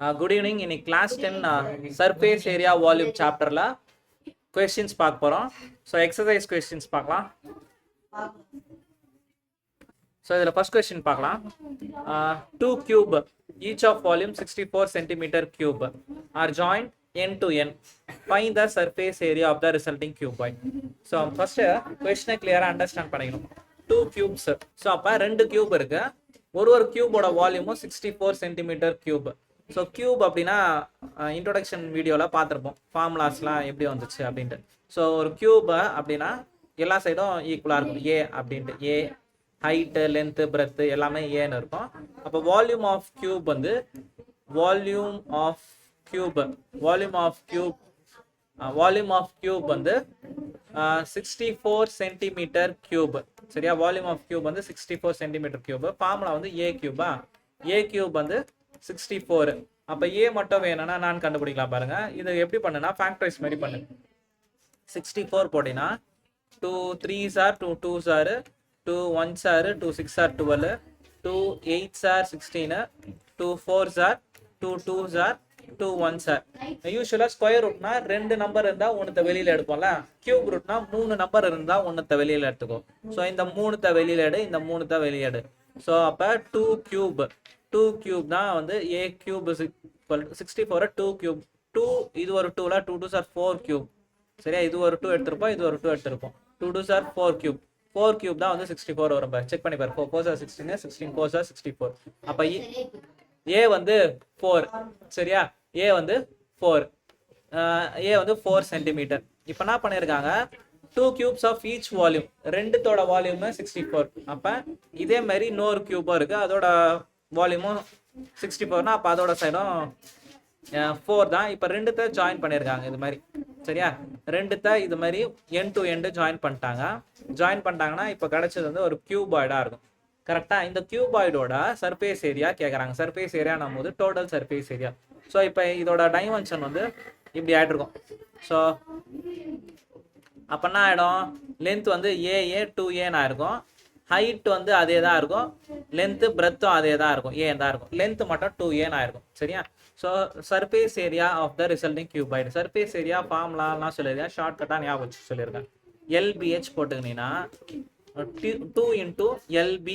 Good evening. In class 10 surface area volume chapter la questions பார்க்க போறோம். So exercise questions பார்க்கலாம். So இதுல first question பார்க்கலாம். 2 cube each of volume 64 centimeter cube are joined end to end. Find the surface area of the resulting cuboid. So first question clear understand பண்ணிக்கணும். 2 cubes. So அப்ப ரெண்டு cube இருக்கு. ஒரு கியூபோட வால்யூமும் 64 centimetre cube. So cube அப்படின்னா introduction வீடியோவில் பார்த்துருப்போம் ஃபார்முலாஸ்லாம் எப்படி வந்துச்சு அப்படின்ட்டு. ஸோ ஒரு கியூபை அப்படின்னா எல்லா சைடும் ஈக்குவலாக இருக்கும் ஏ அப்படின்ட்டு. ஏ ஹைட்டு லென்த்து பிரெத்து எல்லாமே ஏன்னு இருக்கும். அப்போ வால்யூம் ஆஃப் கியூப் வந்து வால்யூம் ஆஃப் கியூப் வந்து 64 சென்டிமீட்டர் கியூப். சரியா, வால்யூம் ஆஃப் கியூப் வந்து 64 சென்டிமீட்டர் கியூப். ஃபார்முலா வந்து ஏ கியூபா, ஏ கியூப் வந்து 64. அப்போ ஏ மட்டும் வேணும்னா நான் கண்டுபிடிக்கலாம் பாருங்க. இது எப்படி பண்ணுனா ஃபேக்டரைஸ் மாதிரி பண்ணு. 64 போட்டினா 2 3s are 2 2s are 2 1s are 2 6 are 12 2 8s are 16 2 4s are 2 2s are 2 1s are. யூஸ்வலாக ஸ்கொயர் ரூட்னா ரெண்டு நம்பர் இருந்தால் ஒன்றுத்த வெளியில் எடுப்போம்ல. கியூப் ரூட்னா 3 நம்பர் இருந்தால் ஒன்றுத்த வெளியில் எடுத்துக்கோ. ஸோ இந்த 3த்த வெளியில் எடு, இந்த 3த்த வெளியில் எடு. ஸோ அப்போ 2 கியூப் தான் வந்து ஏ கியூப் 64 2 கியூப். 2 இது ஒரு 2ல 2 2s are 4 கியூப். சரியா, இது ஒரு 2 எடுத்திருப்போம், இது ஒரு 2 எடுத்திருப்போம். 2 2s are 4 கியூப். 4 கியூப் தான் வந்து 64 வரும். செக் பண்ணி பாரு. 4 4s are 16 16 4s are 64. அப்போ ஏ வந்து 4. சரியா, ஏ வந்து 4 சென்டிமீட்டர். இப்போ என்ன பண்ணியிருக்காங்க, 2 cubes of each volume, ரெண்டுத்தோட வால்யூம் 64. அப்போ இதே மாதிரி இன்னொரு கியூபும் இருக்கு, அதோட வால்யூமும் 64னா அப்போ அதோட சைடும் 4 தான். இப்போ ரெண்டுத்த ஜாயின் பண்ணியிருக்காங்க இது மாதிரி. சரியா, ரெண்டுத்த இது மாதிரி எண்ட் டு எண்டு ஜாயின் பண்ணிட்டாங்கன்னா இப்போ கிடைச்சது வந்து ஒரு கியூபாய்டாக இருக்கும். கரெக்டாக, இந்த கியூபாய்டோட சர்ஃபேஸ் ஏரியா கேட்குறாங்க. சர்ஃபேஸ் ஏரியா நம்ம போது டோட்டல் சர்ஃபேஸ் ஏரியா. ஸோ இப்போ இதோட டைமென்ஷன் வந்து இப்படி ஆகிட்ருக்கும். ஸோ அப்போ என்ன ஆகிடும், லென்த் வந்து ஏஏ 2ஏன்னு இருக்கும், ஹைட் வந்து அதே தான் இருக்கும், லென்த்து பிரெத்தும் அதே தான் இருக்கும், ஏ தான் இருக்கும், லென்த் மட்டும் 2ஏன்னு ஆயிருக்கும். சரியா, so surface area of the resulting cuboid. Surface area ஃபார்முலாலாம் சொல்லியிருக்கேன், ஷார்ட்கட்டாக ஞாபகம் வச்சு சொல்லியிருக்கேன். எல்பிஹெச் போட்டுக்கினீங்கன்னா 2 into LB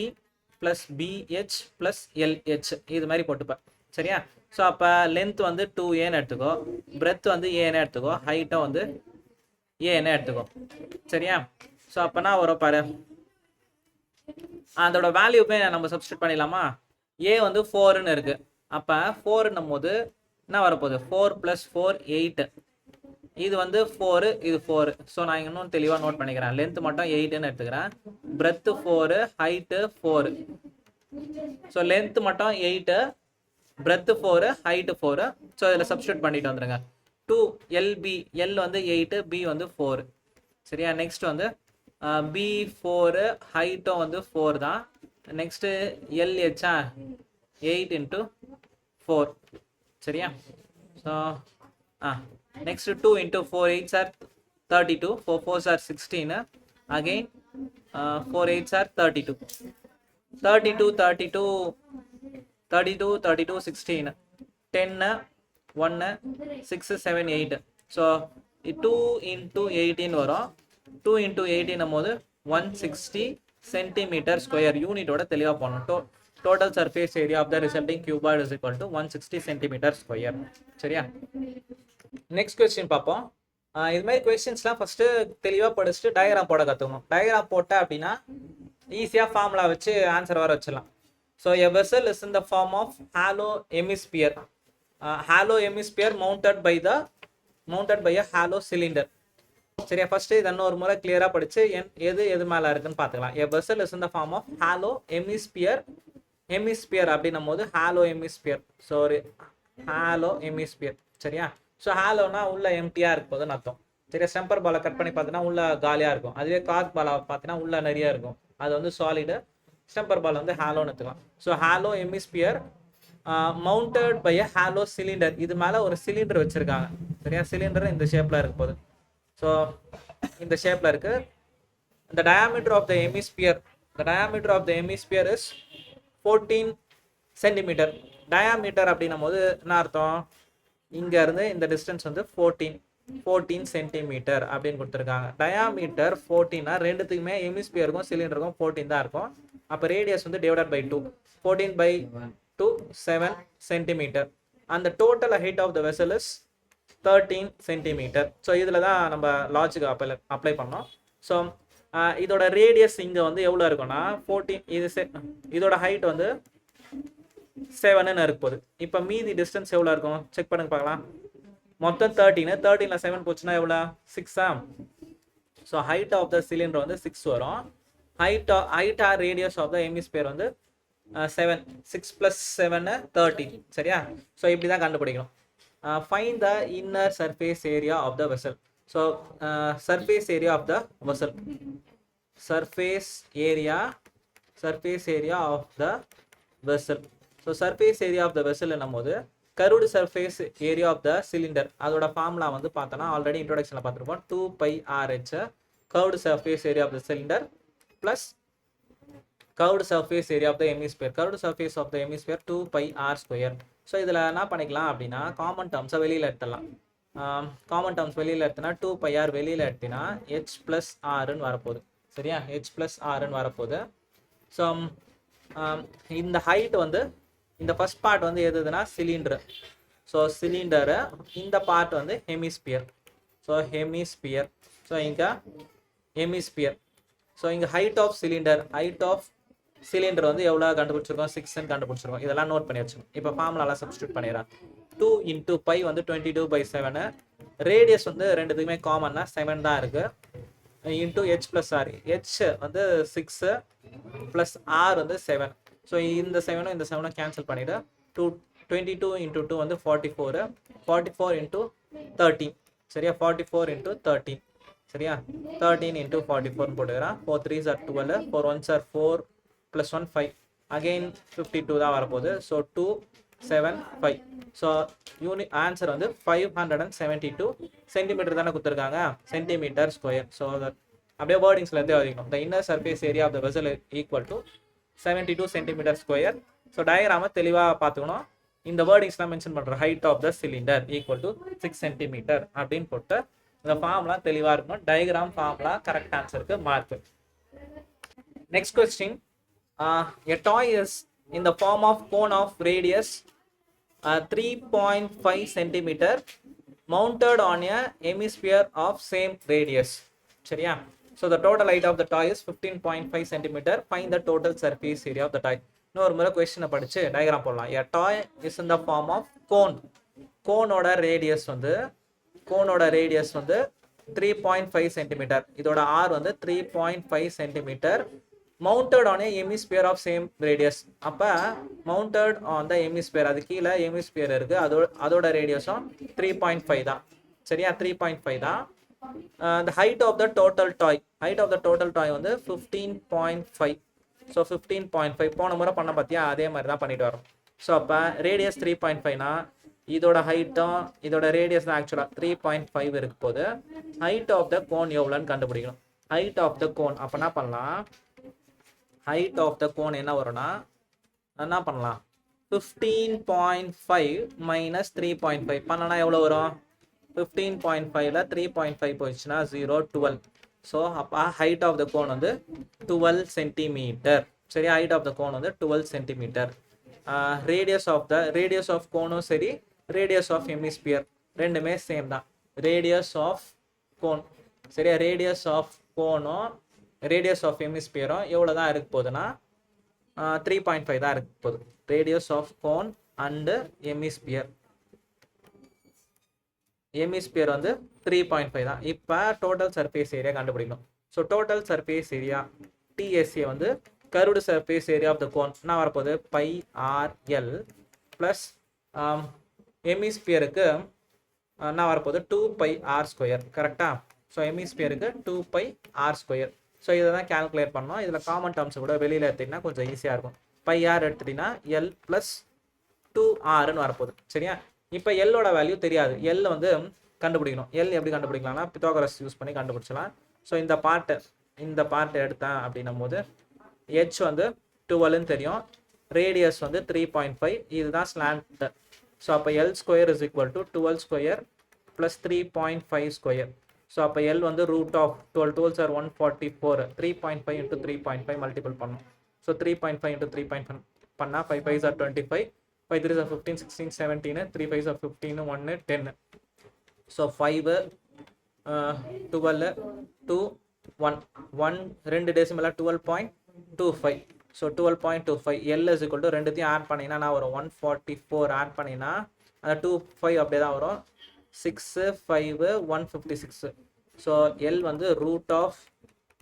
plus BH plus LH இது மாதிரி போட்டுப்பேன். சரியா, ஸோ அப்போ லென்த் வந்து 2ஏன்னு எடுத்துக்கோ, பிரெத் வந்து ஏன்னு எடுத்துக்கோ, ஹைட்டும் வந்து ஏன்னு எடுத்துக்கோ. சரியா, ஸோ அப்போனா வரும் பாரு, அதோட வேல்யூப்பே நம்ம சப்ஸ்டியூட் பண்ணிடலாமா. ஏ வந்து 4ன்னு இருக்கு. அப்போ 4ன்னும் போது என்ன வரப்போகுது, 4 + 4 8. இது வந்து 4, இது 4. ஸோ நான் இன்னும் தெளிவாக நோட் பண்ணிக்கிறேன். லென்த் மட்டும் 8ன்னு எடுத்துக்கிறேன், பிரெத்து 4, ஹைட்டு 4. ஸோ லென்த் மட்டும் 8, பிரெத்து 4, ஹைட்டு 4. ஸோ இதில் சப்ஸ்டியூட் பண்ணிட்டு வந்துடுங்க. 2 LB, எல் வந்து 8, பி வந்து 4. சரியா, நெக்ஸ்ட் வந்து B4, ஹைட்டும் வந்து 4 தான். நெக்ஸ்ட்டு LHஆ 8 × 4. சரியா, so next 2 × 4 8s are 32, 4 4s are 16, again 4 8s are 32, 32 32 32 32 16, 10 1 6 7 8. So 2 × 18 வரும். 2 × 18 போது 160 சென்டிமீட்டர் ஸ்கொயர். யூனிட்டோட தெளிவாக போகணும். Total surface area of the resulting cuboid is equal to 160 centimetre square. சரியா, நெக்ஸ்ட் கொஸ்டின் பார்ப்போம். இது மாதிரி கொஸ்டின்ஸ்லாம் ஃபஸ்ட்டு தெளிவாக படிச்சுட்டு டயக்ராம் போட கற்றுக்கணும். டயக்ராம் போட்ட அப்படின்னா ஈஸியாக ஃபார்முலா வச்சு ஆன்சர் வர வச்சிடலாம். So a vessel is in the form of hollow hemisphere. Hollow hemisphere mounted by a hollow cylinder. சரியா, ஃபர்ஸ்ட் இதை இன்னொரு முறை கிளியராக படிச்சு எது மேலே இருக்குன்னு பார்த்துக்கலாம். A vessel is in the form of hollow hemisphere அப்படின்னும் போது ஹாலோ எமிஸ்பியர். சரியா, ஸோ ஹாலோனா உள்ள எம்டியாக இருக்க போதுன்னு அர்த்தம். சரியா, ஸ்டெம்பர் பாலை கட் பண்ணி பார்த்தீங்கன்னா உள்ள காலியாக இருக்கும். அதுவே கார்க் பாலை பார்த்தீங்கன்னா உள்ள நிறைய இருக்கும், அது வந்து சாலிடு. ஸ்டெம்பர் பால் வந்து ஹாலோன்னு எடுத்துக்கலாம். So hollow hemisphere mounted by a hollow cylinder. இது மேலே ஒரு சிலிண்டர் வச்சுருக்காங்க. சரியா, சிலிண்டர் இந்த ஷேப்பில் இருக்க போகுது. ஸோ இந்த ஷேப்பில் இருக்குது. the diameter of the hemisphere is 14 centimeter. Diameter அப்படின்னும் போது என்ன அர்த்தம், இங்க இருந்து இந்த டிஸ்டன்ஸ் வந்து 14 சென்டிமீட்டர் அப்படின்னு கொடுத்துருக்காங்க. டயாமீட்டர் 14னா ரெண்டுத்துக்குமே ஹெமிஸ்பியருக்கும் சிலிண்டருக்கும் 14 தான் இருக்கும். அப்போ ரேடியஸ் வந்து டிவைடட் பை 2, 14/2 7 சென்டிமீட்டர். அந்த total height of the vessel is 13 centimetre. So இதில் தான் நம்ம லாஜிக் அப்ளை பண்ணோம். ஸோ இதோட ரேடியஸ் இங்கே வந்து எவ்வளோ இருக்குன்னா 14, இதோட ஹைட் வந்து 7ன்னு இருக்க போகுது. இப்போ மீதி டிஸ்டன்ஸ் எவ்வளோ இருக்கும் செக் பண்ணுங்க பார்க்கலாம். மொத்தம் 13ல் 7 போச்சுன்னா எவ்வளோ 6ஆ. So height of the cylinder வந்து 6 வரும். Height or radius of the hemisphere வந்து 7. 6 + 7 13. சரியா. ஸோ இப்படி தான் கண்டுபிடிக்கணும். Find the inner surface area of the vessel. So surface area of the vessel, surface area of the vessel. So surface area of the vessel என்னும் போது curved surface area of the cylinder, அதோட formula வந்து பார்த்தோன்னா already இன்ட்ரோடக்ஷனில் பார்த்துருப்போம். 2πRH curved surface area of the cylinder plus curved surface area of the hemisphere. Curved surface of the hemisphere 2πr². So இதில் என்ன பண்ணிக்கலாம் அப்படின்னா காமன் டேர்ம்ஸை வெளியில் எடுத்துடலாம். காமன் டேர்ம்ஸ் வெளியில் எடுத்தினா 2πr வெளியில் எடுத்தினா h + rன்னு வரப்போகுது. சரியா, h + rன்னு வரப்போகுது. ஸோ இந்த ஹைட் வந்து இந்த ஃபர்ஸ்ட் பார்ட் வந்து எதுனா சிலிண்டர். ஸோ சிலிண்டரு, இந்த பார்ட் வந்து ஹெமிஸ்பியர். So hemisphere. ஸோ இங்கே ஹெமிஸ்பியர். ஸோ இங்கே ஹைட் ஆஃப் சிலிண்டர் வந்து எவ்வளோ கண்டுபிடிச்சிருக்கோம், 6ன்னு கண்டுபிடிச்சிருக்கோம். இதெல்லாம் நோட் பண்ணி வச்சுக்கோங்க. இப்போ ஃபார்முலாலாம் சப்ஸ்டியூட் பண்ணிடுறேன். 2 × π வந்து 22/7. ரேடியஸ் வந்து ரெண்டுத்துக்குமே காமன்னா 7 தான் இருக்குது. Into h + r. h வந்து 6 ப்ளஸ் r வந்து 7. ஸோ இந்த 7ம் இந்த 7ம் கேன்சல் பண்ணிவிட்டு 22 × 2 வந்து 44. 44 × 13. சரியா, 44 × 13. சரியா, 13 × 44 போட்டுக்கிறேன். 4 3s are 12, 4 1s are 4 + 1 5. Again 52 தான் வரப்போகுது. ஸோ 2 7 5. ஸோ ஆன்சர் வந்து 572 சென்டிமீட்டர் தானே கொடுத்துருக்காங்க, சென்டிமீட்டர் ஸ்கொயர். ஸோ அப்படியே வேர்டிங்ஸ்லேருந்தே வரைக்கணும். The inner surface area of the vessel equal to 72 centimetre square. So டயக்ராமை தெளிவாக பார்த்துக்கணும். இந்த வேர்டிங்ஸ்லாம் மென்ஷன் பண்ணுற height of the cylinder equal to 6 centimetre அப்படின்னு போட்டு இந்த ஃபார்ம்லாம் தெளிவாக இருக்கணும். டயக்ராம் ஃபார்ம்லாம் கரெக்ட் ஆன்சருக்கு mark. Next question. A toy is in the form of cone of radius 3.5 centimeter mounted on a hemisphere of same radius. சரியா. So the total height of the toy is 15.5 centimeter. Find the total surface area of the toy. இன்னொரு முறை கொஸ்டினை படிச்சு diagram போடலாம். A toy is in the form of cone. கோனோட radius வந்து 3.5 centimetre. இதோட r வந்து 3.5 centimetre. Mounted on a hemisphere of same radius. அப்போ மவுண்டட் ஆன் த ஹெமிஸ்பியர், அது கீழே ஹெமிஸ்பியர் இருக்கு, அதோட ரேடியஸும் 3.5 தான். சரியா, 3.5 தான். The height of the total toy வந்து 15.5. ஸோ 15.5 போன முறை பண்ண பார்த்தியா, அதே மாதிரி தான் பண்ணிட்டு வரோம். ஸோ அப்போ ரேடியஸ் 3.5னா இதோட ஹைட்டும் இதோட ரேடியஸ் தான் ஆக்சுவலாக 3.5 இருக்கு போது. ஹைட் ஆஃப் த கோன் எவ்வளோன்னு கண்டுபிடிக்கணும். ஹைட் ஆஃப் த கோன் அப்போ என்ன பண்ணலாம், ஹைட் ஆஃப் த கோன் என்ன வரும்னா என்ன பண்ணலாம், 15.5 - 3.5 பண்ணனா எவ்வளோ வரும், 15.5ல் 3.5 போயிடுச்சுன்னா 0 12. ஸோ அப்போ ஹைட் ஆஃப் த கோன் வந்து 12 சென்டிமீட்டர். சரி, ஹைட் ஆஃப் த கோன் வந்து 12 சென்டிமீட்டர். ரேடியஸ் ஆஃப் கோனும் சரி, ரேடியஸ் ஆஃப் ஹெமிஸ்பியர் ரெண்டுமே சேம் தான். ரேடியஸ் ஆஃப் கோன் சரியா, ரேடியஸ் ஆஃப் கோனும் ரேடியஸ் ஆஃப் ஹெமிஸ்பியரும் எவ்வளோ தான் இருக்க போகுதுன்னா 3.5 தான் இருக்க போகுது. Radius of cone and hemisphere வந்து 3.5 தான். இப்போ டோட்டல் சர்ஃபேஸ் ஏரியா கண்டுபிடிக்கணும். So total surface area TSA வந்து curved surface area of the cone என்ன வரப்போகுது, πRL ப்ளஸ் ஹெமிஸ்பியருக்கு என்ன வரப்போகுது 2πr². கரெக்டாக. So ஹெமிஸ்பியருக்கு 2πr². ஸோ இதை தான் கேல்குலேட் பண்ணோம். இதில் காமன் டேர்ம்ஸ் கூட வெளியில் எடுத்திங்கன்னா கொஞ்சம் ஈஸியாக இருக்கும். πr எடுத்துட்டிங்கன்னா L + 2rன்னு வரப்போகுது. சரியா. இப்போ எல்லோட வேல்யூ தெரியாது, எல் வந்து கண்டுபிடிக்கணும். எல் எப்படி கண்டுபிடிக்கலாம்னா பித்தாகரஸ் யூஸ் பண்ணி கண்டுபிடிச்சலாம். ஸோ இந்த பார்ட்டை எடுத்தேன் அப்படின்னும் போது h வந்து 12ன்னு தெரியும், ரேடியஸ் வந்து 3.5, இதுதான் ஸ்லாண்ட். ஸோ அப்போ L square is equal to 12 square plus 3.5 square. So அப்போ எல் வந்து root of 12 12s are 144, 3.5 into 3.5 multiple பண்ணணும். ஸோ 3.5 இன்ட்டு 3.5 பண்ணால் 5 5s are 25, 5 3s are 15, 16, 17, 3 5s are 15, 1 10. So 5 12 2 1 1 2 டெசிமலாக 12.25. So 12.25 L is equal to ரெண்டுத்தையும் add பண்ணிங்கன்னா நான் வரும் 144 add பண்ணினா அந்த 2 5 அப்படியே தான் வரும் 6 5 156. ஸோ எல் வந்து ரூட் ஆஃப்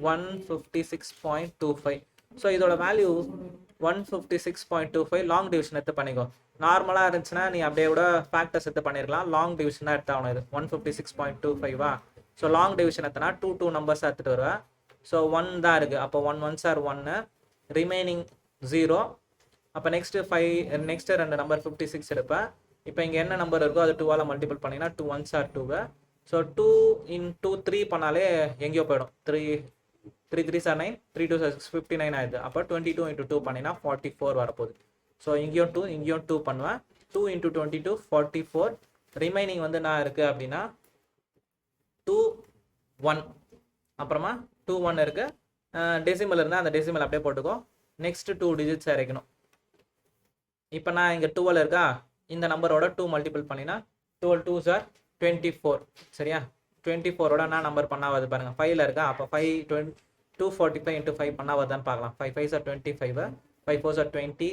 156.25. ஸோ இதோட வேல்யூ 156.25 லாங் டிவிஷன் எடுத்து பண்ணிக்கோ. நார்மலாக இருந்துச்சுன்னா நீ அப்படியே கூட ஃபேக்டர்ஸ் எடுத்து பண்ணிடலாம். லாங் டிவிஷனாக எடுத்தாகணும் இது 156.25வா. ஸோ லாங் டிவிஷன் எடுத்தனா 2 நம்பர்ஸ் எடுத்துகிட்டு வருவேன். ஸோ 1 தான் இருக்குது, அப்போ 1 1s are 1, ரிமைனிங் 0. அப்போ நெக்ஸ்ட்டு 5 நெக்ஸ்ட்டு 2 நம்பர் 56 எடுப்பேன். இப்போ இங்கே என்ன நம்பர் இருக்கோ அது 2ஆல் மல்டிபிள் பண்ணிங்கன்னா 2 1s are 2. ஸோ 2 into 3 பண்ணாலே எங்கேயோ போயிடும். 3 3s are 9, 3 2s are 59 ஆயிடுது. அப்போ 22 into 2 பண்ணினா 44 வரப்போகுது. ஸோ இங்கேயும் 2 இங்கேயும் 2 பண்ணுவேன். 2 into 22 44. ரிமைனிங் வந்து நான் இருக்குது அப்படின்னா 2 1, அப்புறமா 2 1 இருக்குது. டெசிமல் இருந்தால் அந்த டெசிமல் அப்படியே போட்டுக்கோ. நெக்ஸ்ட் 2 டிஜிட்ஸ் இறக்கணும். இப்போ நான் இங்கே 12 இருக்கா, இந்த நம்பரோட 2 மல்டிபிள் பண்ணினா 12 2s are 24. சரியா, 24ஓட நான் நம்பர் பண்ணால் வருது பாருங்கள். 5ல் இருக்கா, அப்போ 245 into 5 பண்ணால் வருதான்னு பார்க்கலாம். 5 5s are 25, 5 4s are 20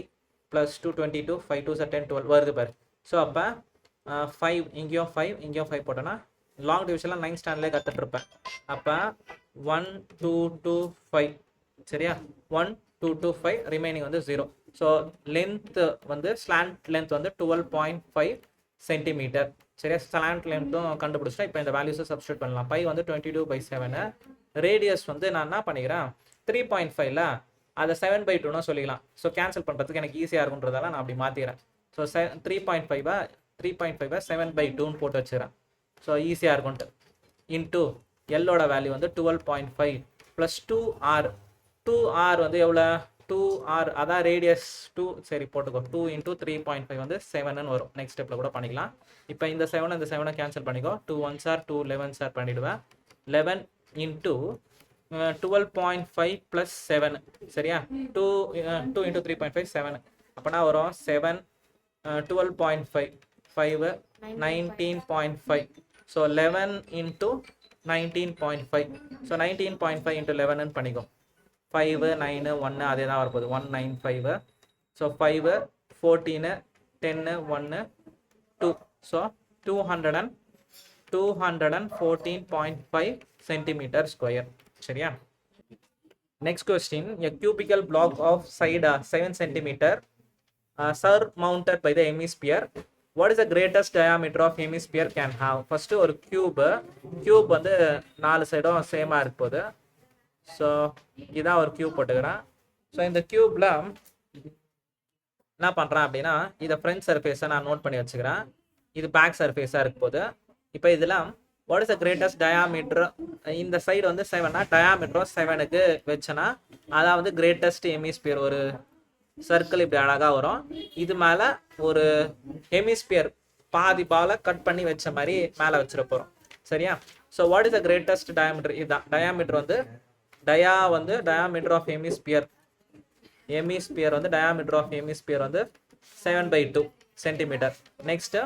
plus 2 22, 5 2s are 10 12 வருது பாரு. ஸோ அப்போ 5 இங்கேயும் 5 இங்கேயும் 5 போட்டோன்னா லாங் டிவிஷனில் 9th ஸ்டாண்டர்ட்லேயே கற்றுட்ருப்பேன். அப்போ 1 2 2 5. சரியா, 1 2 2 5, ரிமைனிங் வந்து 0. ஸோ லென்த் வந்து ஸ்லாண்ட் லென்த் வந்து 12.5 சென்டிமீட்டர். சரியா, ஸ்லாண்ட் லென்த்தும் கண்டுபிடிச்சா இப்போ இந்த வேல்யூஸை சப்ஸ்டியூட் பண்ணலாம். பை வந்து 22/7. ரேடியஸ் வந்து நான் என்ன பண்ணிக்கிறேன் 3.5ல அதை 7/2ன்னு சொல்லிக்கலாம். ஸோ கேன்சல் பண்ணுறதுக்கு எனக்கு ஈஸியாக இருக்குன்றதால நான் அப்படி மாற்றிக்கிறேன். ஸோ 3.5 7/2ன்னு போட்டு வச்சுக்கிறேன். ஸோ ஈஸியாக இருக்கும்ட்டு. இன்ட்டு எல்லோட வேல்யூ வந்து 12.5 ப்ளஸ் 2r. 2r வந்து எவ்வளோ, 2r அதான் ரேடியஸ் 2. சரி போட்டுக்கோ. 2 into 3.5 வந்து 7ன்னு வரும். நெக்ஸ்ட் ஸ்டெப்பில் கூட பண்ணிக்கலாம். இப்போ இந்த 7 கேன்சல் பண்ணிக்கோ. 2 1s are 2 11s are பண்ணிவிடுவேன். 11 into 12.5 plus 7. சரியா, 2 into 3.5 7. அப்போனா வரும் 7 12.5 5 19.5. So 11 into 19.5. ஸோ 19.5 into 11ன்னு பண்ணிக்கோ. 5 9 1 அதே தான் வரப்போகுது 195. ஸோ 5 14 10 1 2. So 214.5 centimeter square. சரியா. Next question, a cubical block of side 7 centimeter surmounted by the hemisphere. What is the greatest diameter of hemisphere can have? First ஒரு cube வந்து 4 சைடும் சேமாக இருக்க போகுது. ஸோ இதான் ஒரு கியூப் போட்டுக்கிறேன். ஸோ இந்த கியூப்ல என்ன பண்ணுறேன் அப்படின்னா இதை ஃப்ரண்ட் சர்ஃபேஸை நான் நோட் பண்ணி வச்சுக்கிறேன். இது பேக் சர்ஃபேஸாக இருக்க போகுது. இப்போ இதில் what is the greatest diameter? இந்த சைடு வந்து 7னா டயாமீட்டரும் 7க்கு வச்சேன்னா அதான் வந்து கிரேட்டஸ்ட் ஹெமிஸ்பியர். ஒரு சர்க்கிள் இப்படி அழகாக வரும். இது மேலே ஒரு ஹெமிஸ்பியர் பாதி பாலை கட் பண்ணி வச்ச மாதிரி மேலே வச்சிட போகிறோம். சரியா. So what is the greatest diameter? இதுதான் டயாமீட்டர் வந்து டயாமீட்டர் ஆஃப் ஹெமிஸ்பியர் வந்து டயாமீட்டர் ஆஃப் ஹெமிஸ்பியர் வந்து 7/2 சென்டிமீட்டர். நெக்ஸ்ட்டு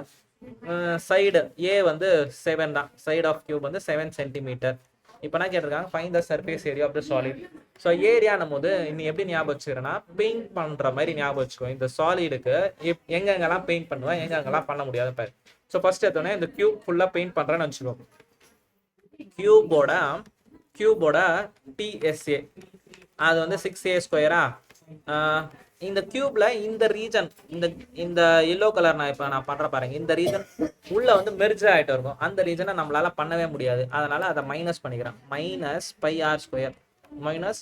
சைடு ஏ வந்து 7 தான். சைடு ஆஃப் கியூப் வந்து 7 சென்டிமீட்டர். இப்போ என்ன கேட்டிருக்காங்க, find the surface area of the solid. So ஏரியானும் போது நீ எப்படி ஞாபகம் வச்சுக்கிறேன்னா பெயிண்ட் பண்ணுற மாதிரி ஞாபகம் வச்சுக்கோ. இந்த சாலிடுக்கு எங்கெங்கெல்லாம் பெயிண்ட் பண்ணுவேன், எங்கெங்கெல்லாம் பண்ண முடியாது பாரு. ஸோ ஃபர்ஸ்ட் எடுத்தோடனே இந்த கியூப் ஃபுல்லாக பெயிண்ட் பண்ணுறேன்னு வச்சுக்கோ. கியூபோட டிஎஸ்ஏ அது வந்து 6a ஸ்கொயரா. இந்த கியூப்ல இந்த ரீஜன் இந்த எல்லோ கலர் நான் பண்ற பாருங்க, இந்த ரீஜன் உள்ள வந்து மெர்ஜ் ஆகிட்டு இருக்கும். அந்த ரீஜனை நம்மளால பண்ணவே முடியாது. அதனால அதை மைனஸ் பண்ணிக்கிறேன். Minus πr square minus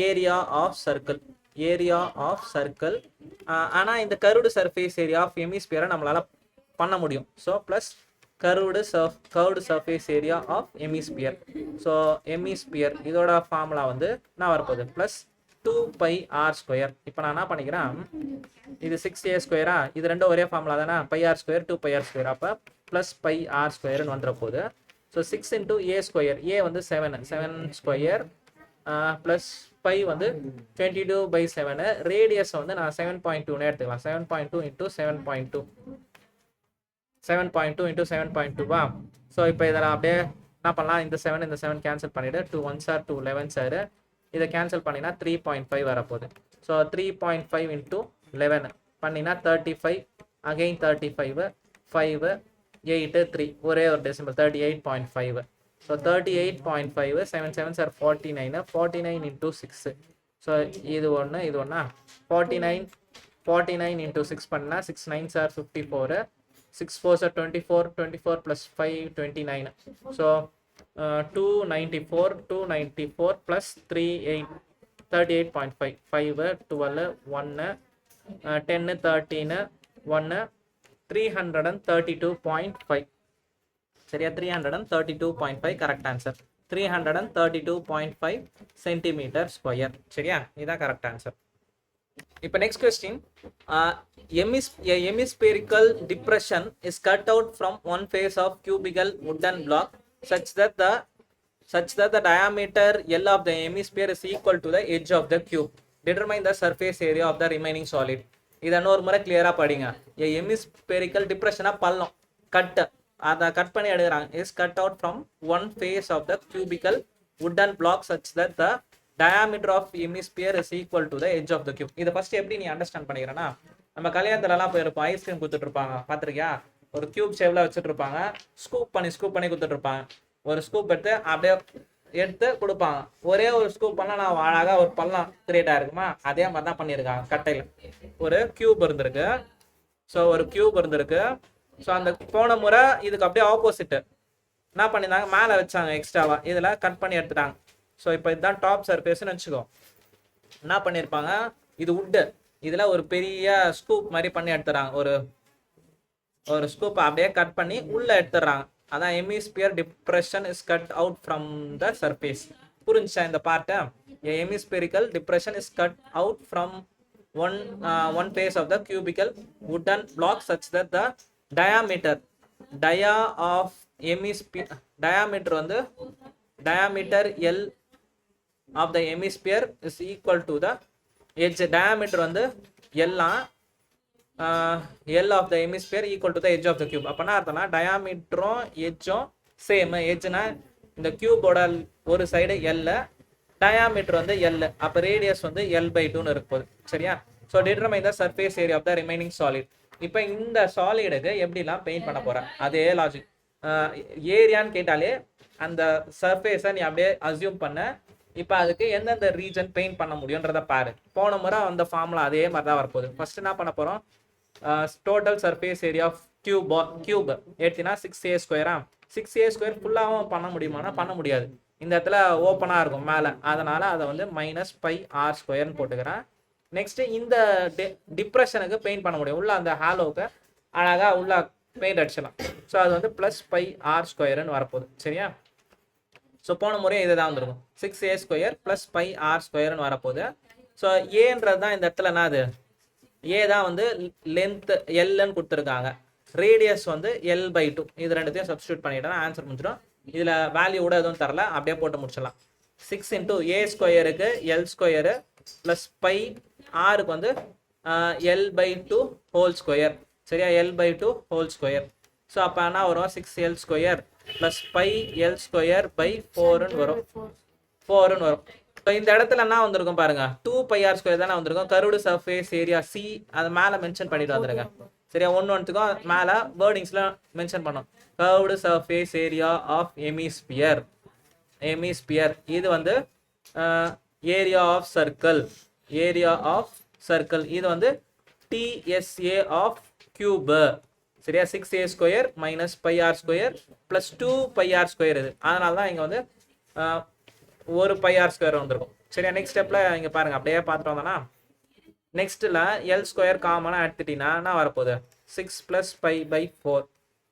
area of circle. ஆனால் இந்த கர்வ்டு சர்ஃபேஸ் ஏரியா ஆஃப் ஹெமிஸ்பியரை நம்மளால பண்ண முடியும். So plus curved surface area of hemisphere. So hemisphere இதோட ஃபார்முலா வந்து நான் வரப்போகுது ப்ளஸ் 2 pi r ஸ்கொயர். இப்போ நான் என்ன பண்ணிக்கிறேன், இது 6a ஸ்கொயரா, இது ரெண்டும் ஒரே ஃபார்முலா தானே, pi r square 2 pi r square. அப்போ ப்ளஸ் pi r ஸ்கொயர்னு வந்துட போகுது. So 6 into a square, a வந்து 7 ஸ்கொயர் ப்ளஸ் பை வந்து 22/7. ரேடியஸ் வந்து நான் 7.2ன்னு எடுத்துக்கலாம். 7.2 into 7.2 7.2 into 7.2வா. ஸோ இப்போ இதில் அப்படியே என்ன பண்ணலாம், இந்த 7 கேன்சல் பண்ணிவிட்டு 2 1s are 2 11s are, இதை கேன்சல் பண்ணினா 3.5 வரப்போகுது. ஸோ 3.5 into 11 பண்ணினா 35, அகெயின் 35 5 8 3 ஒரே ஒரு decimal 38.5. So 38.5 7 7s are 49 49 into 6. So இது ஒன்று இது ஒன்றா 49 into 6 பண்ணால் 6 9s are 54 6 4s are 24 plus 5 29. So 294 plus 3 8 38.5 5 12 1 10 13 1 332.5. சரியா, 332.5 கரெக்ட் ஆன்சர். 332.5 centimetre square. சரியா, இதுதான் கரெக்ட் ஆன்சர். இப்போ next question, hemispherical depression is cut out from one face of cubical wooden block such that the diameter L of the hemisphere is equal to the edge of the cube. Determine the surface area of the remaining solid. இதை இன்னொரு முறை கிளியரா படிங்க. hemispherical depression பள்ளம் cut, அதை cut பண்ணி எடுக்கிறாங்க. is cut out from one face of the cubical wooden block such that the diameter of hemisphere is equal to the edge of the cube. இதை ஃபர்ஸ்ட் எப்படி நீ அண்டர்ஸ்டாண்ட் பண்ணிக்கிறேன்னா, நம்ம கல்யாணத்துலலாம் போயிருப்போம், ice cream கொடுத்துட்டு இருப்பாங்க பார்த்துருக்கியா, ஒரு கியூப் ஷேப்ல வச்சுட்டு இருப்பாங்க, ஸ்கூப் பண்ணி கொடுத்துட்டு இருப்பாங்க. ஒரு ஸ்கூப் எடுத்து கொடுப்பாங்க. ஒரே ஒரு ஸ்கூப் பண்ணா நான் அழகா ஒரு பள்ளம் கிரியேட் ஆயிருக்குமா, அதே மாதிரி தான் பண்ணியிருக்காங்க. கட்டையில் ஒரு கியூப் இருந்திருக்கு. ஸோ ஒரு கியூப் இருந்திருக்கு. ஸோ அந்த போன முறை இதுக்கு அப்படியே ஆப்போசிட் என்ன பண்ணியிருந்தாங்க, மேலே வச்சாங்க எக்ஸ்ட்ராவா, இதில் கட் பண்ணி எடுத்துட்டாங்க. ஸோ இப்போ இதுதான் டாப் சர்ஃபேஸ்ன்னு வச்சுக்கோ. என்ன பண்ணியிருப்பாங்க, இது உட்டு, இதில் ஒரு பெரிய ஸ்கூப் மாதிரி பண்ணி எடுத்துறாங்க. ஒரு ஸ்கூப்பை அப்படியே கட் பண்ணி உள்ளே எடுத்துடுறாங்க. அதான் hemisphere depression is cut out from the surface. புரிஞ்சுச்சா இந்த பார்ட்டை? Hemispherical depression is cut out from one face of the cubical wooden block such that the diameter வந்து diameter L of the hemisphere is equal to the edge. diameter வந்து L of the hemisphere equal to the edge of the cube. அப்பனா அர்த்தம்னா டயாமீட்டரும் எட்ஜும் same. எட்ஜ்னா இந்த கியூபோட ஒரு side L, diameter வந்து L, அப்போ radius வந்து L/2ன்னு இருக்க போகுது. சரியா? So determine the surface area of the remaining solid. இப்போ இந்த சாலிடுக்கு எப்படிலாம் பெயிண்ட் பண்ண போகிறேன், அதே லாஜிக். ஏரியான்னு கேட்டாலே அந்த சர்ஃபேஸை நீ அப்படியே அசியூம் பண்ண. இப்போ அதுக்கு எந்தெந்த ரீஜன் பெயிண்ட் பண்ண முடியுன்றதை பாரு. போன முறை அந்த ஃபார்முலா அதே மாதிரி தான் வரப்போகுது. ஃபர்ஸ்ட் என்ன பண்ண போகிறோம், total surface area of cube எடுத்தினா 6a ஸ்கொயரா. 6a ஸ்கொயர் ஃபுல்லாகவும் பண்ண முடியுமானா பண்ண முடியாது. இந்த இடத்துல ஓப்பனாக இருக்கும் மேலே, அதனால் அதை வந்து -πr ஸ்கொயர்னு போட்டுக்கிறேன். நெக்ஸ்ட்டு இந்த டிப்ரெஷனுக்கு பெயிண்ட் பண்ண முடியும். உள்ள அந்த ஹாலோவுக்கு அழகாக உள்ள பெயிண்ட் அடிச்சிடலாம். ஸோ அது வந்து +πr ஸ்கொயர்னு வரப்போகுது. சரியா? ஸோ போன முறையும் இதை தான் வந்துருக்கும். 6a ஸ்கொயர் +πr ஸ்கொயர்னு வரப்போகுது. ஸோ ஏன்றது தான் இந்த இடத்துல என்ன, அது ஏ தான் வந்து லென்த் Lன்னு கொடுத்துருக்காங்க, ரேடியஸ் வந்து L/2. இது ரெண்டுத்தையும் சப்ஸ்டியூட் பண்ணிட்டா ஆன்சர் முடிச்சிடும். இதில் வேல்யூ கூட எதுவும் தரல, அப்படியே போட்டு முடிச்சிடலாம். 6 into a ஸ்கொயருக்கு L ஸ்கொயரு ப்ளஸ் பை ஆருக்கு வந்து L/2 ஹோல் ஸ்கொயர். சரியா? L/2 whole square. ஸோ அப்போ என்ன வரும், 6L square plus pi L square pi 4ன்னு வரும். இப்போ இந்த இடத்துல என்ன வந்திருக்கும் பாருங்க, 2πr ஸ்கொயர் தானே வந்திருக்கும். கர்வ்டு சர்ஃபேஸ் ஏரியா C அதை மேலே மென்ஷன் பண்ணிட்டு வந்துருங்க. சரியா? ஒன்றுத்துக்கும் மேலே வேர்டிங்ஸ்ல மென்ஷன் பண்ணோம். Curved surface area of hemisphere. இது வந்து ஏரியா ஆஃப் சர்க்கிள். இது வந்து TSA ஆஃப் கியூப். சரியா? 6a square -πr square plus 2πr square. இது அதனால தான் இங்கே வந்து ஒரு πr ஸ்கொயர் வந்திருக்கும். சரியா? நெக்ஸ்ட் ஸ்டெப்பில் இங்கே பாருங்கள், அப்படியே பார்த்துட்டு வந்தோன்னா நெக்ஸ்ட்டில் L ஸ்கொயர் காமனாக எடுத்துட்டீங்கன்னா என்ன வரப்போகுது, 6 + π/4.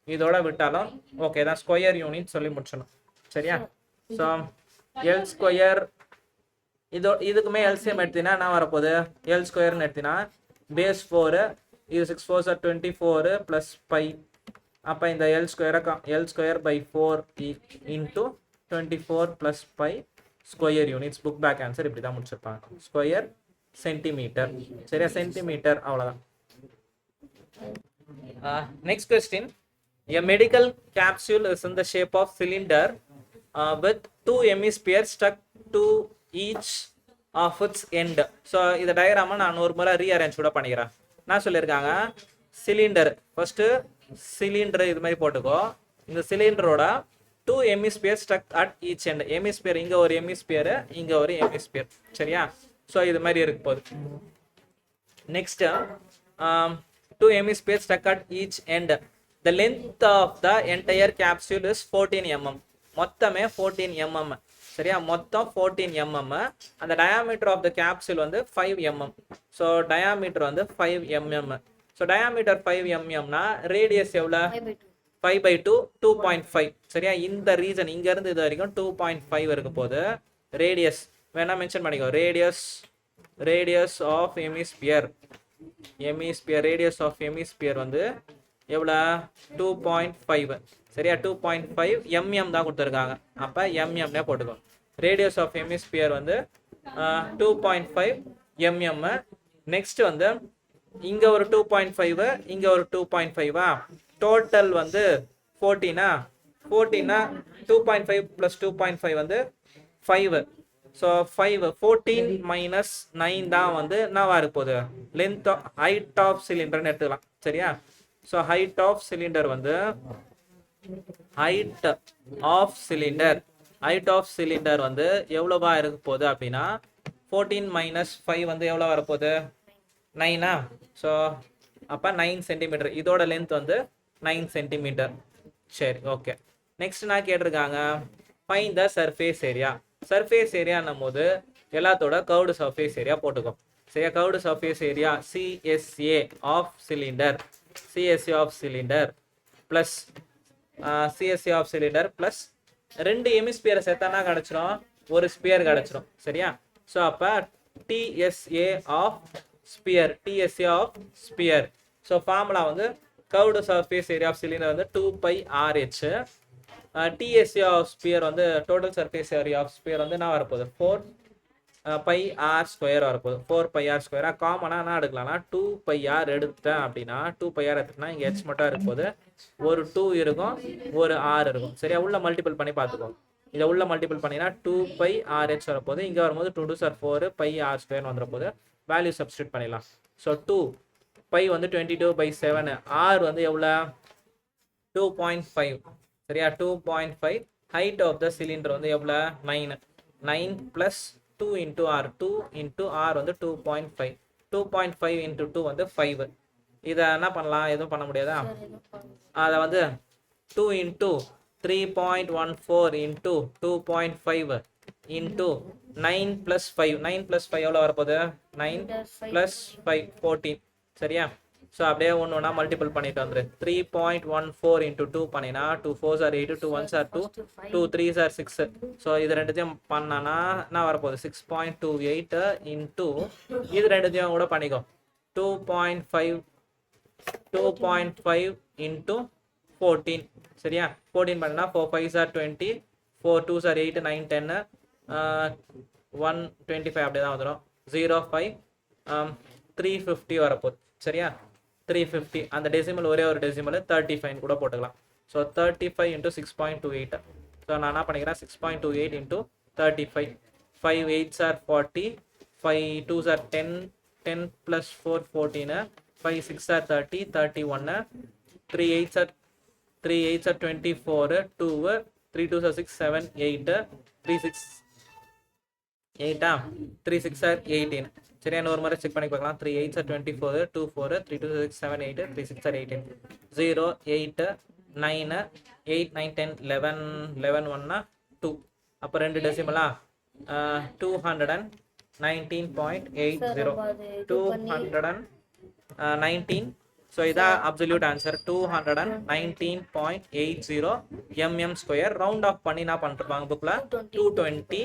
இதோட விட்டாலும் ஓகே தான், ஸ்கொயர் யூனிட் சொல்லி முடிச்சிடணும். சரியா? ஸோ L ஸ்கொயர் இதுக்குமே எல்சிஎம் எடுத்தீங்கன்னா என்ன வரப்போகுது எல் ஸ்கொயர்னு எடுத்தீங்கன்னா பேஸ் 4 இது 6 4 சார் 24 ப்ளஸ் பை அப்போ இந்த L square by 4 into 24 plus pi square units book back answer இப்படி தான் முடிச்சிருப்பாங்க ஸ்கொயர் சென்டிமீட்டர் சரியா சென்டிமீட்டர் அவ்வளோதான். Next question. A medical capsule is in the shape of cylinder with two hemispheres stuck to each of its end. So இந்த டயக்ராமை நான் ஒரு முறை rearrange கூட பண்ணிக்கிறேன். நான் சொல்லியிருக்காங்க சிலிண்டர் ஃபர்ஸ்ட் சிலிண்டர் இது மாதிரி போட்டுக்கோ. இந்த சிலிண்டரோட two hemisphere stuck at each end. Hemisphere இங்கே ஒரு ஹெமிஸ்பியர் இங்கே ஒரு ஹெமிஸ்பியர் சரியா. ஸோ இது மாதிரி இருக்கு போகுது. Next two hemispheres stuck at each end. The length of the entire capsule is 14 mm. மொத்தமே 14 mm சரியா மொத்தம் 14 mm. அந்த diameter of the capsule வந்து 5 mm. ஸோ diameter வந்து 5 mm. ஸோ diameter 5 mm னா radius எவ்வளோ 5/2 2.5 சரியா. இந்த ரீசன் இங்க இருந்து இது வரைக்கும் 2.5 இருக்க போது. ரேடியஸ் வேணா மென்ஷன் பண்ணிக்கோ. Radius of hemisphere radius of hemisphere வந்து எவ்வளோ 2.5 சரியா. 2.5 mm தான் கொடுத்துருக்காங்க. அப்போ எம்எம்னே போட்டுக்கோ. ரேடியஸ் ஆஃப் ஹெமிஸ்பியர் வந்து 2.5 mm. நெக்ஸ்ட் வந்து இங்கே ஒரு 2.5 இங்கே ஒரு 2.5 டோட்டல் வந்து 14 2.5 + 2.5 வந்து 5. ஸோ 14 மைனஸ் 9 தான் வந்து என்னவா இருக்க போகுது லென்த் ஹைட் ஆஃப் சிலிண்டர்னு எடுத்துக்கலாம் சரியா. ஸோ ஹைட் ஆஃப் சிலிண்டர் வந்து ஹைட் ஆஃப் சிலிண்டர் வந்து எவ்வளோவா இருக்க போகுது அப்படின்னா 14 மைனஸ் 5 வந்து எவ்வளோ வரப்போகுது 9. ஸோ அப்போ 9 சென்டிமீட்டர். இதோட லென்த் வந்து 9 சென்டிமீட்டர் சரி ஓகே. நெக்ஸ்ட் நான் கேட்டிருக்காங்க find the surface area. Surface ஏரியான்னும் போது எல்லாத்தோட கர்வ்டு சர்ஃபேஸ் ஏரியா போட்டுக்கோ சரியா. Curved surface area CSA of cylinder plus CSA of cylinder plus 2 ஹெமிஸ்பியரை சேர்த்தானா கிடச்சிரும் ஒரு ஸ்பியர் கிடச்சிரும் சரியா. ஸோ அப்போ TSA of sphere. So formula வந்து curved surface area of cylinder வந்து 2πRH. TSA ஆஃப் ஸ்பியர் வந்து total surface area of sphere வந்து என்ன வரப்போகுது 4πr² வரப்போகுது. 4πr². காமனாக என்ன எடுக்கலாம்னா 2πr எடுத்தேன் அப்படின்னா 2πr எடுத்துனா இங்கே h மட்டும் இருக்கும் போது ஒரு 2 இருக்கும் ஒரு r இருக்கும் சரியா. உள்ள மல்டிபிள் பண்ணி பார்த்துக்கோ. இதை உள்ள மல்டிபிள் பண்ணினா 2πRH வரப்போகுது. இங்கே வரும்போது 2 2 4 πr² வந்துட போது. வேல்யூ சப்ஸ்டியூட் பண்ணிடலாம். ஸோ 2 π வந்து 22/7 r வந்து எவ்வளோ 2.5 சரியா. 2.5 ஹைட் ஆஃப் த சிலிண்டர் வந்து எவ்வளோ 9 plus 2 into R 2 into R வந்து 2.5 2.5 இன்ட்டு 2 வந்து 5. இதை என்ன பண்ணலாம் எதுவும் பண்ண முடியாதா. அதை வந்து 2 இன்ட்டு 3.14 இன்ட்டு 2.5 இன்ட்டு 9 + 5 9 + 5 எவ்வளோ வரப்போகுது 9 + 5 14 சரியா. ஸோ அப்படியே ஒன்று ஒன்றா மல்டிபிள் பண்ணிட்டு வந்துரு. 3.14 இன்ட்டு 2 பண்ணினா 2 4s are 8 2 1s are 2 2 3s are 6. So இது ரெண்டுத்தையும் பண்ணானா என்ன வரப்போகுது 6.28 இன்ட்டு இது ரெண்டுத்தையும் கூட பண்ணிக்கோ 2.5 இன்ட்டு 14 சரியா. 14 பண்ணினா 4 5s are 20 4 2s are 8 9 10 125 அப்படியே தான் வந்துடும் 0 5 350 வரப்போகுது சரியா. 350 அந்த டெசிமல் ஒரே ஒரு டெசிமல் 35 கூட போட்டுக்கலாம். So 35 into 6.28. ஸோ நான் என்ன பண்ணிக்கிறேன் 6.28 into 35 5 8s are 40 5 2s are 10 10 + 4 14 5 6 are 30 31 3 8s are 24 2 3 2s are 6 7 8 3 6 8 3 6 are 18 சரியா. இன்னொரு மாதிரி செக் பண்ணி பார்க்கலாம். 3 8s are 24 2 4 3 2 6 7 8 3 6 are 18 0 8 9 8 9 10 11 11 1 2. அப்போ 2 டெசிமலா 219.80 219. ஸோ இதான் absolute answer 219.80 mm². Round off பண்ணி என்ன பண்ணிருப்பாங்க புக்கில் 220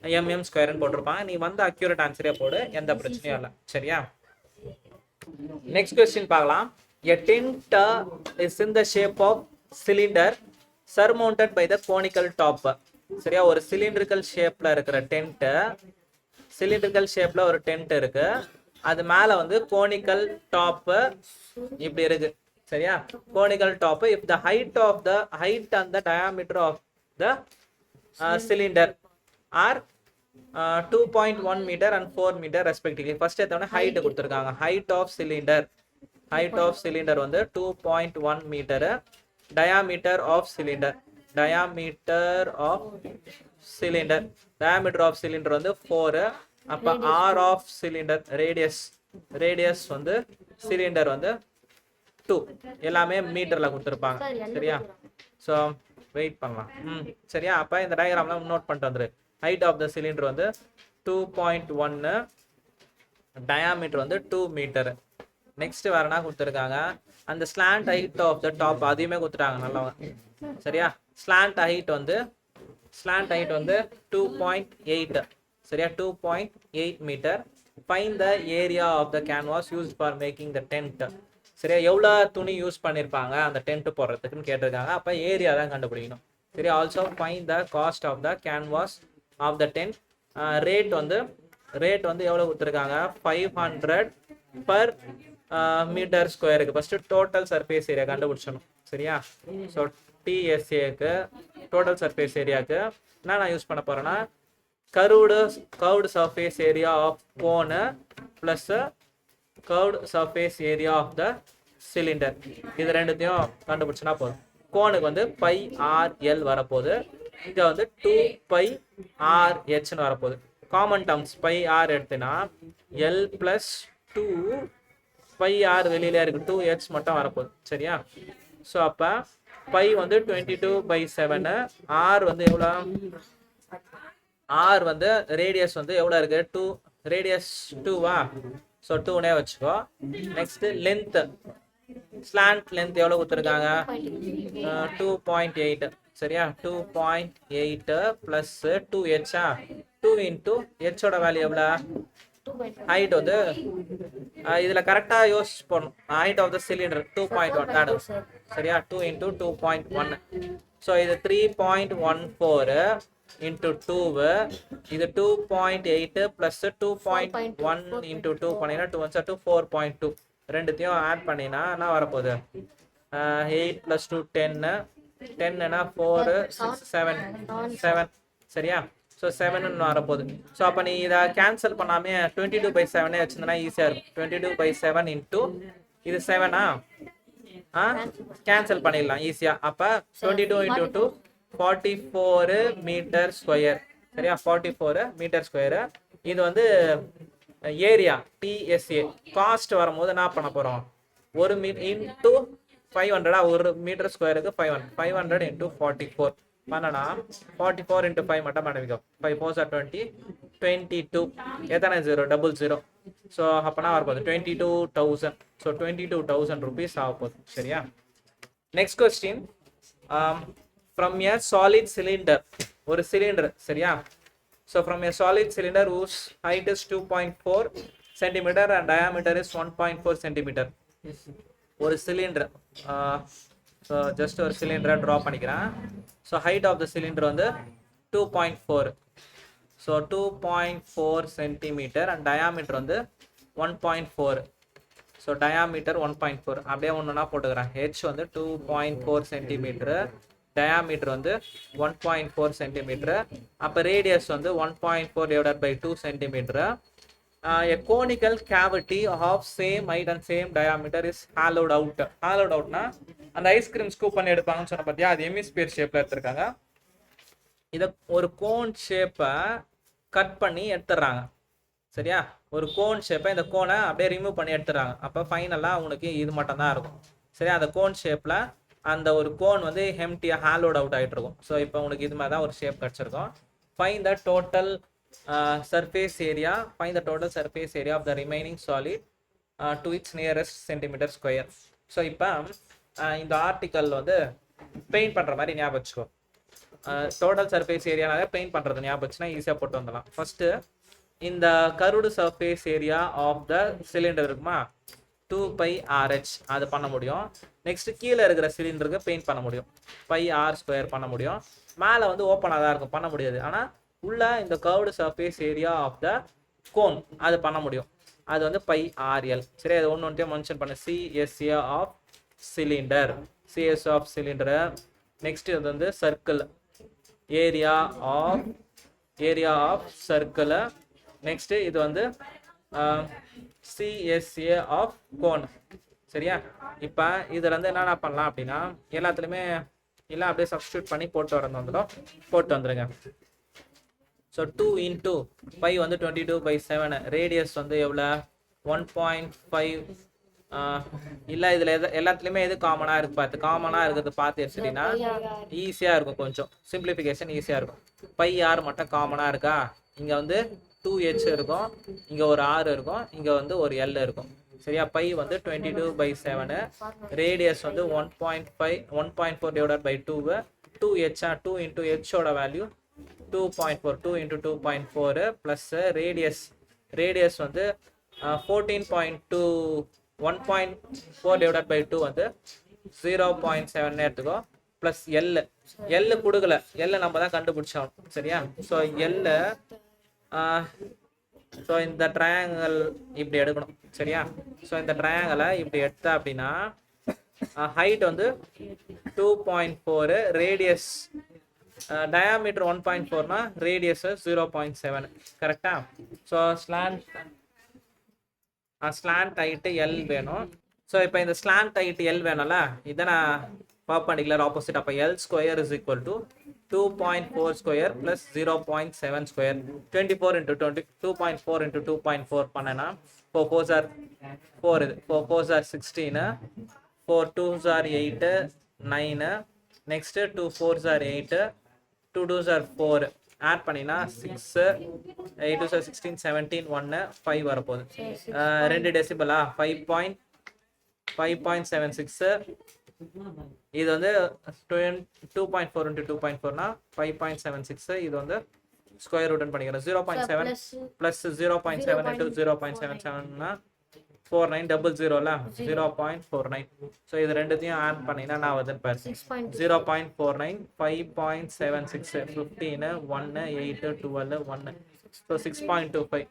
mm ஸ்கொயர்னு போட்டிருப்பாங்க. நீ வந்து அக்யூரேட் ஆன்சரே போடு, எந்த பிரச்சனையும் இல்லை. சரியா? நெக்ஸ்ட் கொஸ்டின் பார்க்கலாம். A tent is in the shape of cylinder surmounted by the conical top. சரியா? ஒரு சிலிண்ட்ரிக்கல் ஷேப்ல இருக்கிற டென்ட், சிலிண்ட்ரிக்கல் ஷேப்ல ஒரு டென்ட் இருக்கு, அது மேல வந்து கோனிக்கல் டாப் இப்படி இருக்கு. சரியா? Conical top. if the height and the diameter of the cylinder are 2.1 meter and 4 meter respectively. First எடுத்தோடனே ஹைட் கொடுத்துருக்காங்க. height of cylinder வந்து 2.1 meter, diameter of cylinder வந்து 4. அப்ப r of cylinder radius வந்து cylinder வந்து 2. எல்லாமே மீட்டர்ல கொடுத்துருப்பாங்க. சரியா? ஸோ வெயிட் பண்ணலாம். சரியா? அப்ப இந்த டயக்ராம்லாம் நோட் பண்ணிட்டு வந்துரு. height of the cylinder வந்து 2.1, diameter வந்து 2 மீட்டர். நெக்ஸ்ட் வேற என்ன கொடுத்துருக்காங்க, அந்த slant height of the top அதையுமே கொடுத்துட்டாங்க நல்லா. சரியா? ஸ்லாண்ட் ஹைட் வந்து 2.8. சரியா? 2.8 metre. Find the area of the canvas used for making the tent. சரியா? எவ்வளோ துணி யூஸ் பண்ணியிருப்பாங்க அந்த டென்ட் போடுறதுக்குன்னு கேட்டிருக்காங்க. அப்போ ஏரியா தான் கண்டுபிடிக்கணும். சரியா? Also find the cost of the canvas of the tent. Rate வந்து எவ்வளோ கொடுத்துருக்காங்க, 500 பர் மீட்டர் ஸ்கொயருக்கு. ஃபர்ஸ்ட் டோட்டல் சர்ஃபேஸ் ஏரியா கண்டுபிடிச்சணும். சரியா? ஸோ டிஎஸ்ஏக்கு டோட்டல் சர்ஃபேஸ் ஏரியாவுக்கு நான் யூஸ் பண்ண போறேன்னா curved surface area of cone plus curved surface area of the cylinder. இது ரெண்டுத்தையும் கண்டுபிடிச்சுனா போதும். கோனுக்கு வந்து பை ஆர்எல் வரப்போகுது, இங்கே வந்து 2πRHன்னு வரப்போகுது. காமன் டேர்ம்ஸ் பை ஆர் எடுத்துனா எல் பிளஸ் 2πR வெளியில இருக்கு, 2H மட்டும் வரப்போகுது. சரியா? ஸோ அப்போ பை வந்து 22/7, ஆர் வந்து எவ்வளோ, ஆர் வந்து ரேடியஸ் வந்து எவ்வளோ இருக்கு, 2, ரேடியஸ் 2வா, ஸோ 2னே வச்சுக்கோ. நெக்ஸ்ட் லென்த், ஸ்லாண்ட் லென்த் எவ்வளோ கொடுத்துருக்காங்க, 2.8. சரியா? 2.8 பிளஸ் 2H, 2 இன்டூ ஹெச்சோட வேல்யூ எவ்வளோ, ஹைட் வந்து இதுல கரெக்டா யோசிச்சு போடணும். ஹைட் ஆஃப் த சிலிண்டர் 2.1 தான். சரியா? 2 இன்டூ 2.1. ஸோ இது 3.14 இன்டூ 2, இது 2.8 பிளஸ் 2.1 இன்டூ 2 பண்ணினா 2 1 2 4.2. ரெண்டுத்தையும் ஆட் பண்ணினா என்ன வரப்போகுது, 8 பிளஸ் 2 10னா 4 6 7. சரியா? ஸோ 7ன்னு வரப்போகுது. ஸோ அப்போ நீ இதை கேன்சல் பண்ணாமே 22/7 வச்சுருந்தனா ஈஸியாக இருக்கும். 22/7 இன்டூ இது 7ஆ, கேன்சல் பண்ணிடலாம் ஈஸியாக. அப்போ 22 இன்டூ 2 44 மீட்டர் ஸ்கொயர். சரியா? 44 மீட்டர் ஸ்கொயரு. இது வந்து ஏரியா டிஎஸ்ஏ. காஸ்ட் வரும்போது என்ன பண்ண போகிறோம், 1 இன்டூ 500, 1 மீட்டர் ஸ்கொயருக்கு 500 இன்டூ 44 பண்ணனா 44 இன்டூ 5 மட்டும் பண்ணிக்கோ. 5 4 20, 22. எத்தனை 0, 00. ஸோ அப்போனா வரப்போகுது 22,000. ஸோ 22,000 rupees ஆக போகுது. சரியா? Next question, from a solid cylinder, ஒரு சிலிண்டர். சரியா? So from a solid cylinder whose height is 2.4 centimeter and diameter is 1.4 centimeter. ஒரு சிலிண்டர், ஸோ ஜஸ்ட் ஒரு சிலிண்டரை ட்ரா பண்ணிக்கிறேன். So height of the cylinder வந்து 2.4, ஸோ 2.4 சென்டிமீட்டர் அண்ட் டயாமீட்டர் வந்து 1.4. So diameter 1.4 அப்படியே ஒன்றுனா போட்டுக்கிறேன். ஹெச் வந்து 2.4 சென்டிமீட்டரு, டயாமீட்டர் வந்து 1.4 சென்டிமீட்டரு. அப்போ ரேடியஸ் வந்து 1.4 divided by 2 centimetre. A conical cavity of same height and same diameter is hollowed out. Hollowed outனா அந்த ஐஸ்கிரீம் ஸ்கூப் பண்ணி எடுப்பாங்கன்னு சொன்ன பார்த்தியா, அது ஹெமிஸ்பியர் ஷேப்ல எடுத்திருக்காங்க. இதை ஒரு கோன் ஷேப்பை கட் பண்ணி எடுத்துடுறாங்க. சரியா? ஒரு கோன் ஷேப்பை, இந்த கோனை அப்படியே ரிமூவ் பண்ணி எடுத்துடுறாங்க. அப்போ ஃபைனலாக உங்களுக்கு இது மட்டும் தான் இருக்கும். சரியா? அந்த கோன் ஷேப்பில் அந்த ஒரு கோன் வந்து ஹெம்டியாக ஹாலோட் அவுட் ஆகிட்டு இருக்கும். ஸோ இப்போ உங்களுக்கு இது மாதிரி தான் ஒரு ஷேப் கிடச்சிருக்கும். Find the total surface area, find the total surface area of the remaining solid to its nearest centimeter square. So இப்போ இந்த ஆர்டிக்கல் வந்து பெயிண்ட் பண்ணுற மாதிரி ஞாபகம் வச்சுக்கோ. டோட்டல் சர்ஃபேஸ் ஏரியானால பெயிண்ட் பண்ணுறது ஞாபகம் வச்சுன்னா ஈஸியாக போட்டு வந்துடலாம். ஃபஸ்ட்டு இந்த curved surface area of the cylinder இருக்குமா 2πRh அது பண்ண முடியும். நெக்ஸ்ட் கீழே இருக்கிற சிலிண்டருக்கு பெயிண்ட் பண்ண முடியும், πr² பண்ண முடியும். மேலே வந்து ஓப்பனாக தான் இருக்கும், பண்ண முடியாது. ஆனால் உள்ள இந்த curved surface area of the cone அது பண்ண முடியும், அது வந்து πrl. சரி, அது ஒன்று மென்ஷன் பண்ண CSA of cylinder, CSA of cylinder. Next இது வந்து circle area of circle. Next இது வந்து CSA ஆஃப் கோன். சரியா, இப்போ இதில் வந்து என்னென்ன பண்ணலாம் அப்படின்னா எல்லாத்துலேயுமே எல்லாம் அப்படியே சப்ஸ்டியூட் பண்ணி போட்டு வந்துடுங்க. ஸோ 2 into π வந்து 22/7, ரேடியஸ் வந்து எவ்வளோ 1.5. இல்லை இதில் எல்லாத்துலேயுமே எது காமனாக இருக்கிறது பார்த்து எடுத்துட்டீங்கன்னா ஈஸியாக இருக்கும், கொஞ்சம் சிம்பிளிஃபிகேஷன் ஈஸியாக இருக்கும். πr மட்டும் காமனாக இருக்கா, இங்கே வந்து 2h இருக்கும், இங்கே ஒரு r இருக்கும், இங்கே வந்து ஒரு l இருக்கும். சரியா, π வந்து 22/7, ரேடியஸ் வந்து 1.4 divided by 2, 2h 2 into h ஓட வேல்யூ 2.4, 2 into 2.4 ப்ளஸ் ரேடியஸ் வந்து 14.2, 1.4 divided by 2 வந்து 0.7 எடுத்துக்கோ, ப்ளஸ் எல் கொடுக்கல, எல் நம்ம தான் கண்டுபிடிச்சோம். சரியா, ஸோ ஸோ இந்த ட்ரையாங்கிள் இப்படி எடுக்கணும். சரியா, ஸோ இந்த ட்ரையாங்கிளை இப்படி எடுத்தா அப்படின்னா ஹைட் வந்து 2.4, ரேடியஸ் டயாமீட்டர் 1.4னா ரேடியஸ் 0.7. கரெக்டா? ஸோ ஸ்லாண்ட் ஹைட்டு எல் வேணும். ஸோ இப்போ இந்த ஸ்லாண்ட் ஹைட்டு எல் வேணும்ல, இதை நான் பர்பெண்டிகுலர் ஆப்போசிட். அப்போ L² is equal to 2.4² plus 0.7². 24 into 2.4 into 2.4 பண்ணனா 4 4s are 4, இது 4 4s are 16, 4 2s are 8, 9, next 2 4s are 8, 2 2s are 4, add பண்ணினா 6, 8 2s are 16, 17, 1 5 வரப்போகுது. 2 டெசிபலா 5.76. இது வந்து 2.4 into 2.4னா 5.76. இது வந்து ஸ்கொயர் ரூட் பண்ணிக்கிறேன். 0.7 plus 0.7 into 0.77னா 4900 0.49. ஸோ இது ரெண்டுத்தையும் ஆட் பண்ணினா நான் வந்து பாரு 0.49, 5.76, 15, 1, 8, 12, 1. ஸோ 6.25.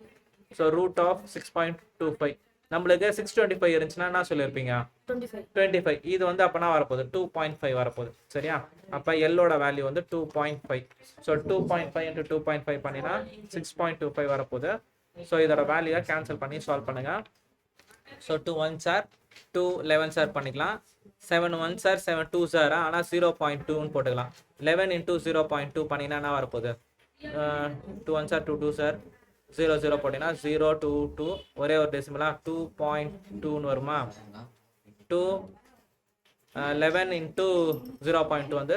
So root of 6.25. நம்மளுக்கு 625 இருந்துச்சுன்னா என்ன சொல்லியிருப்பீங்க 25. இது வந்து அப்போனா வரப்போகுது 2.5 வரப்போகுது. சரியா, அப்போ எல்லோட வேல்யூ வந்து 2.5. ஸோ 2.5 into 2.5 பண்ணினா 6.25 வரப்போகுது. ஸோ இதோட வேல்யூவை கேன்சல் பண்ணி சால்வ் பண்ணுங்க. So 2 1s are 2 11s are பண்ணிக்கலாம். 7 1s are 7 2s are, ஆனால் 0.2ன்னு போட்டுக்கலாம். 11 into 0.2 பண்ணினா என்ன வரப்போகுது 2 1s are 2 2s are 0 0 போட்டிங்கன்னா 0 2 2, ஒரே ஒரு டெசிமலா 2.2ன்னு வருமா. 2 11 into 0.2 வந்து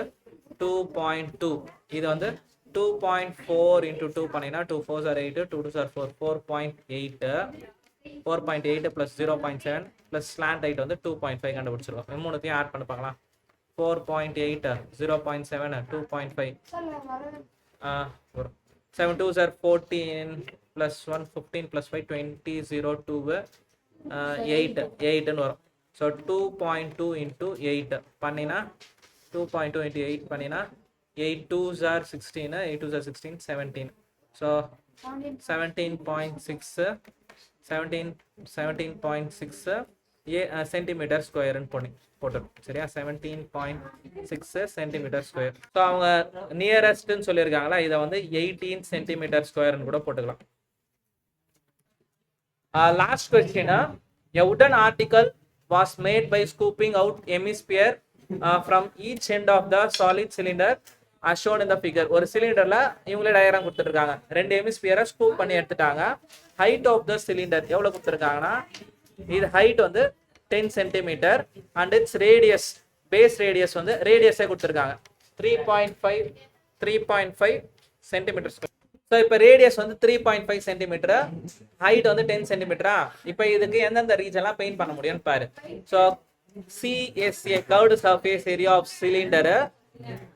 2.2. இது வந்து 2.4 into 2 பண்ணினா 2 4s are 8, 2 2s are 4, 4.8 plus 0.7 plus slant height வந்து 2.5 கண்டுபிடிச்சிருக்கோம். மூணுத்தையும் ஆட் பண்ணி பார்க்கலாம். 4.8, 0.7, 2.5, 7 2s are 14 plus 1 15 plus 5 20, 0 2, 8ன்னு வரும். ஸோ 2.2 into 8 பண்ணினா 2.2 into 8 பண்ணினா 8 2s are 16, 8 2s are 16, 17. So 17.6 centimetre ஸ்கொயர்னு போட்டோம். சரியா, 17.6 சென்டிமீட்டர் ஸ்கொயர். ஸோ அவங்க நியரஸ்ட்னு சொல்லியிருக்காங்களா, இதை வந்து 18 சென்டிமீட்டர் ஸ்கொயர்னு கூட போட்டுக்கலாம். Last question. A wooden article was made by scooping out hemisphere from each end of the solid cylinder as shown in the figure. ஒரு சிலிண்டர்ல இவங்களே டயக்ராம் கொடுத்துருக்காங்க. 2 ஹெமிஸ்பியரை ஸ்கூப் பண்ணி எடுத்துட்டாங்க. ஹைட் ஆஃப் த சிலிண்டர் எவ்வளவு கொடுத்துருக்காங்கன்னா, இது ஹைட் வந்து 10 centimetre and its radius, base radius வந்து ரேடியஸே கொடுத்துருக்காங்க 3.5 சென்டிமீட்டர். ஸோ இப்போ ரேடியஸ் வந்து 3.5 சென்டிமீட்டர், ஹைட் வந்து 10 சென்டிமீட்டரா. இப்போ இதுக்கு எந்தெந்த ரீஜன்லாம் பெயிண்ட் பண்ண முடியும்னு பாரு. So CSA curved surface area of cylinder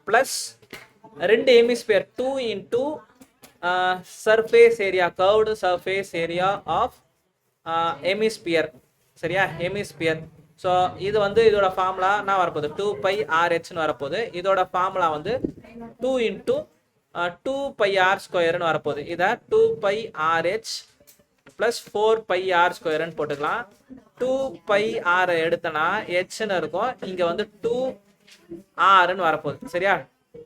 plus ரெண்டு hemisphere 2 into surface area curved surface area of hemisphere. சரியா, ஹெமிஸ்பியர். ஸோ இது வந்து இதோட ஃபார்முலா என்ன வரப்போகுது, 2πRhன்னு வரப்போகுது. இதோட ஃபார்முலா வந்து 2 இன்டூ 2πr² வரப்போகுது. இதை 2πRh ப்ளஸ் 4πr² போட்டுக்கலாம். 2πr எடுத்தனா ஹெச்ன்னு இருக்கும், இங்கே வந்து 2rன்னு வரப்போகுது. சரியா,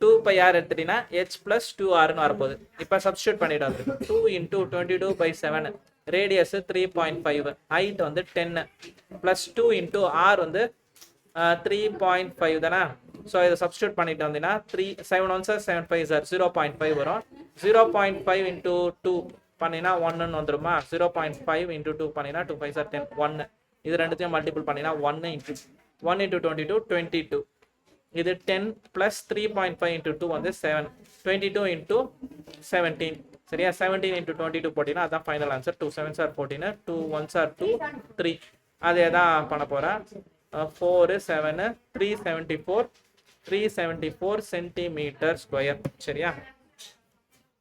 2πr எடுத்துட்டீங்கன்னா h ப்ளஸ் 2rன்னு வரப்போகுது. இப்போ சப்ஸ்டியூட் பண்ணிட்டு 2 இன்டூ 22/7 ரேடியஸ் 3.5, ஹைட் வந்து 10 ப்ளஸ் 2 இன்டூ ஆர் வந்து 3.5 தானே. ஸோ இதை சப்ஸ்டியூட் பண்ணிட்டு வந்தீங்கன்னா 7 1 சார் 7 5 சார் 0.5 வரும். 0.5 இன்டூ 2 பண்ணினா 1ன்னு வந்துருமா. 0.5 இன்டூ 2 பண்ணினா 2 5 சார் 10 1. இது ரெண்டுத்தையும் மல்டிபிள் பண்ணினா 1 இன்டூ 22 22. இது 10 ப்ளஸ் 3.5 இன்டூ 2 வந்து 7, 22 இன்டூ 17. சரியா, 17 இன்டூ 22 போட்டிங்கன்னா அதான் ஃபைனல் ஆன்சர். 2 7 sir 14, 2 1 sir 2 3. அதே தான் பண்ண போகிறேன். 4 7 374 சென்டிமீட்டர் ஸ்கொயர். சரியா.